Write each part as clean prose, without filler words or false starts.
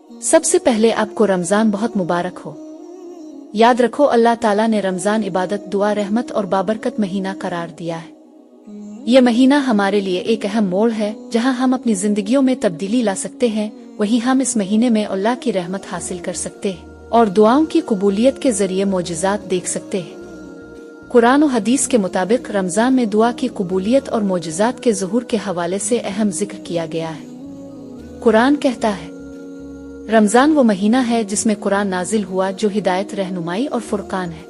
सबसे पहले आपको रमजान बहुत मुबारक हो। याद रखो, अल्लाह ताला ने रमजान इबादत, दुआ, रहमत और बाबरकत महीना करार दिया है। ये महीना हमारे लिए एक अहम मोड़ है जहां हम अपनी जिंदगियों में तब्दीली ला सकते हैं। वहीं हम इस महीने में अल्लाह की रहमत हासिल कर सकते हैं और दुआओं की कबूलियत के जरिए मोजिज़ात देख सकते हैं। कुरान और हदीस के मुताबिक रमजान में दुआ की कबूलियत और मोजिज़ात के ज़ुहूर के हवाले से अहम जिक्र किया गया है। कुरान कहता है, रमजान वो महीना है जिसमें कुरान नाजिल हुआ जो हिदायत, रहनुमाई और फुरकान है।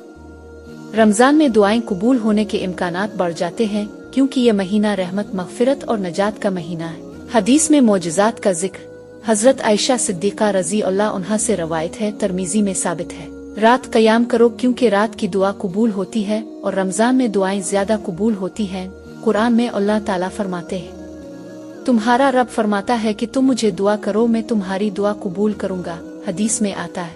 रमजान में दुआएं कबूल होने के इम्कानात बढ़ जाते हैं क्योंकि ये महीना रहमत, मग़फ़िरत और नजात का महीना है। हदीस में मोजिज़ात का जिक्र हज़रत आयशा सिद्दीक़ा रज़ी अल्लाह अन्हा से रवायत है, तिर्मिज़ी में साबित है, रात क़याम करो क्योंकि रात की दुआ कबूल होती है और रमजान में दुआएं ज्यादा कबूल होती हैं। कुरान में अल्लाह ताला फरमाते हैं, तुम्हारा रब फरमाता है कि तुम मुझे दुआ करो, मैं तुम्हारी दुआ कबूल करूंगा। हदीस में आता है,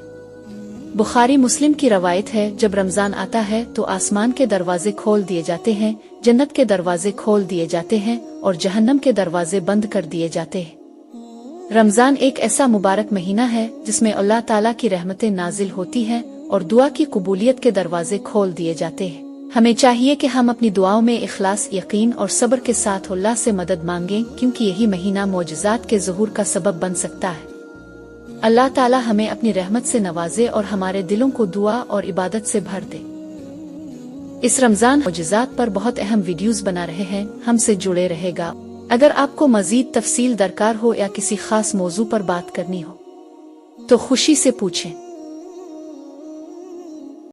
बुखारी मुस्लिम की रवायत है, जब रमजान आता है तो आसमान के दरवाजे खोल दिए जाते हैं, जन्नत के दरवाजे खोल दिए जाते हैं और जहन्नम के दरवाजे बंद कर दिए जाते हैं। रमजान एक ऐसा मुबारक महीना है जिसमें अल्लाह ताला की रहमतें नाजिल होती हैं और दुआ की कबूलियत के दरवाजे खोल दिए जाते हैं। हमें चाहिए कि हम अपनी दुआओं में इखलास, यकीन और सब्र के साथ अल्लाह से मदद मांगें क्योंकि यही महीना मोजिज़ात के ज़ुहूर का सबब बन सकता है। अल्लाह ताला हमें अपनी रहमत से नवाजे और हमारे दिलों को दुआ और इबादत से भर दे। इस रमजान मोजिज़ात पर बहुत अहम वीडियोस बना रहे हैं, हमसे जुड़े रहेगा। अगर आपको मजीद तफसील दरकार हो या किसी खास मौजू पर बात करनी हो तो खुशी से पूछें।